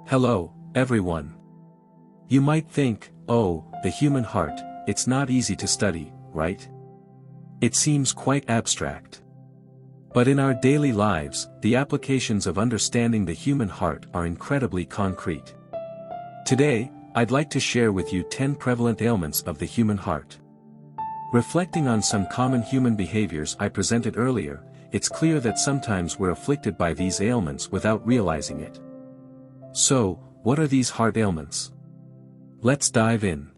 Hello, everyone. You might think, oh, the human heart, it's not easy to study, right? It seems quite abstract. But in our daily lives, the applications of understanding the human heart are incredibly concrete. Today, I'd like to share with you 10 prevalent ailments of the human heart. Reflecting on some common human behaviors I presented earlier, it's clear that sometimes we're afflicted by these ailments without realizing it. So, what are these heart ailments? Let's dive in.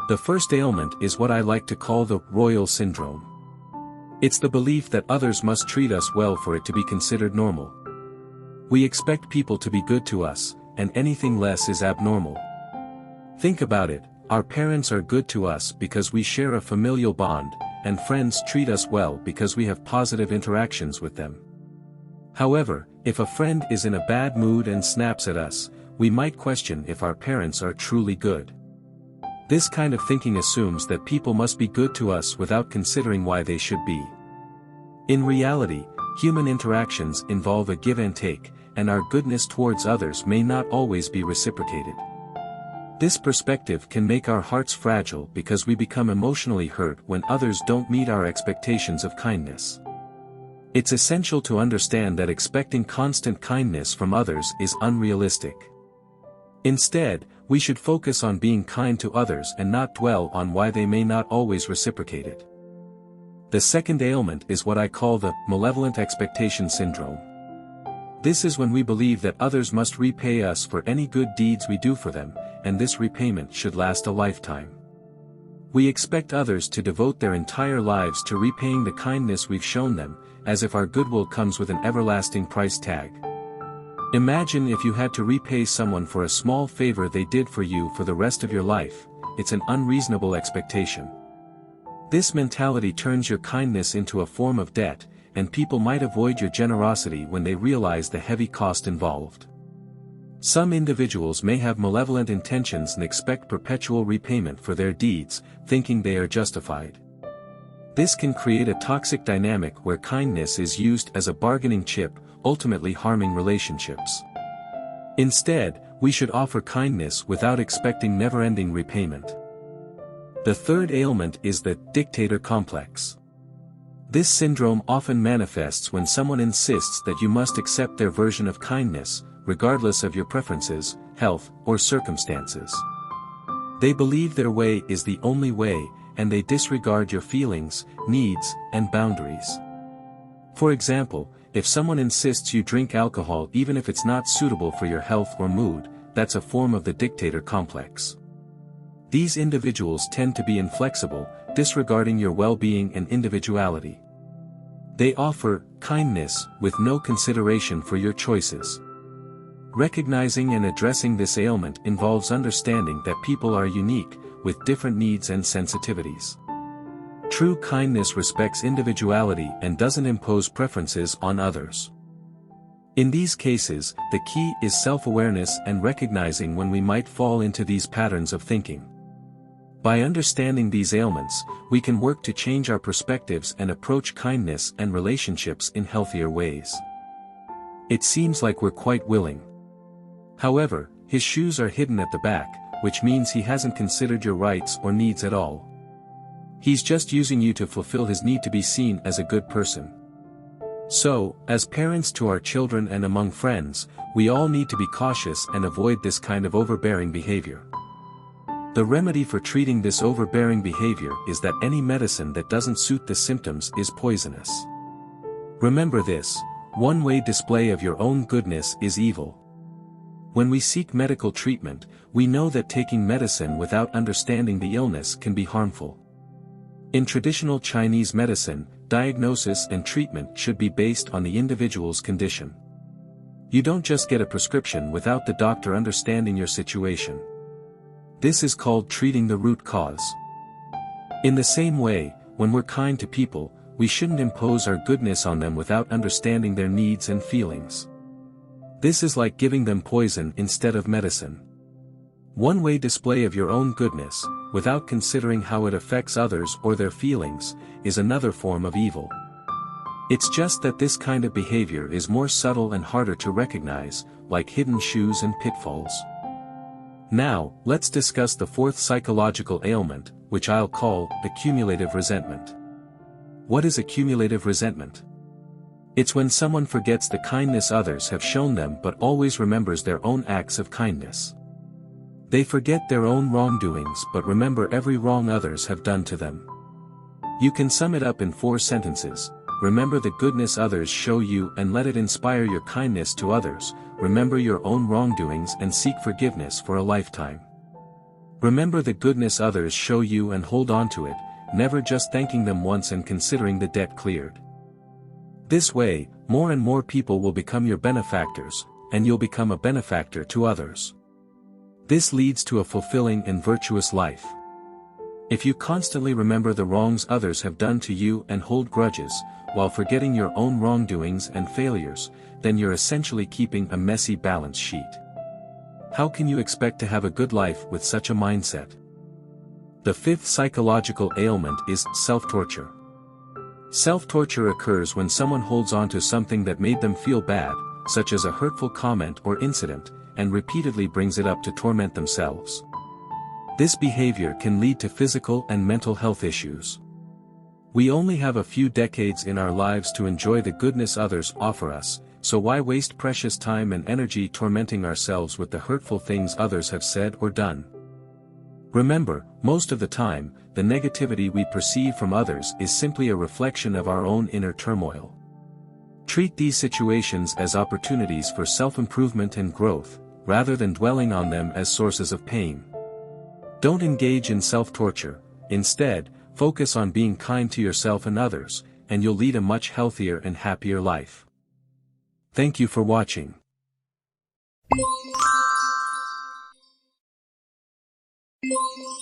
The first ailment is what I like to call the royal syndrome. It's the belief that others must treat us well for it to be considered normal. We expect people to be good to us, and anything less is abnormal. Think about it, our parents are good to us because we share a familial bond, and friends treat us well because we have positive interactions with them. However, if a friend is in a bad mood and snaps at us, we might question if our parents are truly good. This kind of thinking assumes that people must be good to us without considering why they should be. In reality, human interactions involve a give and take, and our goodness towards others may not always be reciprocated. This perspective can make our hearts fragile because we become emotionally hurt when others don't meet our expectations of kindness. It's essential to understand that expecting constant kindness from others is unrealistic. Instead, we should focus on being kind to others and not dwell on why they may not always reciprocate it. The second ailment is what I call the malevolent expectation syndrome. This is when we believe that others must repay us for any good deeds we do for them, and this repayment should last a lifetime. We expect others to devote their entire lives to repaying the kindness we've shown them, as if our goodwill comes with an everlasting price tag. Imagine if you had to repay someone for a small favor they did for you for the rest of your life. It's an unreasonable expectation. This mentality turns your kindness into a form of debt, and people might avoid your generosity when they realize the heavy cost involved. Some individuals may have malevolent intentions and expect perpetual repayment for their deeds, thinking they are justified. This can create a toxic dynamic where kindness is used as a bargaining chip, ultimately harming relationships. Instead, we should offer kindness without expecting never-ending repayment. The third ailment is the dictator complex. This syndrome often manifests when someone insists that you must accept their version of kindness, regardless of your preferences, health, or circumstances. They believe their way is the only way, and they disregard your feelings, needs, and boundaries. For example, if someone insists you drink alcohol even if it's not suitable for your health or mood, that's a form of the dictator complex. These individuals tend to be inflexible, disregarding your well-being and individuality. They offer kindness with no consideration for your choices. Recognizing and addressing this ailment involves understanding that people are unique, with different needs and sensitivities. True kindness respects individuality and doesn't impose preferences on others. In these cases, the key is self-awareness and recognizing when we might fall into these patterns of thinking. By understanding these ailments, we can work to change our perspectives and approach kindness and relationships in healthier ways. It seems like we're quite willing. However, his shoes are hidden at the back, which means he hasn't considered your rights or needs at all. He's just using you to fulfill his need to be seen as a good person. So, as parents to our children and among friends, we all need to be cautious and avoid this kind of overbearing behavior. The remedy for treating this overbearing behavior is that any medicine that doesn't suit the symptoms is poisonous. Remember this, one-way display of your own goodness is evil. When we seek medical treatment, we know that taking medicine without understanding the illness can be harmful. In traditional Chinese medicine, diagnosis and treatment should be based on the individual's condition. You don't just get a prescription without the doctor understanding your situation. This is called treating the root cause. In the same way, when we're kind to people, we shouldn't impose our goodness on them without understanding their needs and feelings. This is like giving them poison instead of medicine. One-way display of your own goodness, without considering how it affects others or their feelings, is another form of evil. It's just that this kind of behavior is more subtle and harder to recognize, like hidden shoes and pitfalls. Now, let's discuss the fourth psychological ailment, which I'll call accumulative resentment. What is accumulative resentment? It's when someone forgets the kindness others have shown them but always remembers their own acts of kindness. They forget their own wrongdoings but remember every wrong others have done to them. You can sum it up in 4 sentences. Remember the goodness others show you and let it inspire your kindness to others. Remember your own wrongdoings and seek forgiveness for a lifetime. Remember the goodness others show you and hold on to it, never just thanking them once and considering the debt cleared. This way, more and more people will become your benefactors, and you'll become a benefactor to others. This leads to a fulfilling and virtuous life. If you constantly remember the wrongs others have done to you and hold grudges, while forgetting your own wrongdoings and failures, then you're essentially keeping a messy balance sheet. How can you expect to have a good life with such a mindset? The fifth psychological ailment is self-torture. Self-torture occurs when someone holds on to something that made them feel bad, such as a hurtful comment or incident, and repeatedly brings it up to torment themselves. This behavior can lead to physical and mental health issues. We only have a few decades in our lives to enjoy the goodness others offer us, so why waste precious time and energy tormenting ourselves with the hurtful things others have said or done? Remember, most of the time, the negativity we perceive from others is simply a reflection of our own inner turmoil. Treat these situations as opportunities for self-improvement and growth, rather than dwelling on them as sources of pain. Don't engage in self-torture. Instead, focus on being kind to yourself and others, and you'll lead a much healthier and happier life. Thank you for watching. Yeah.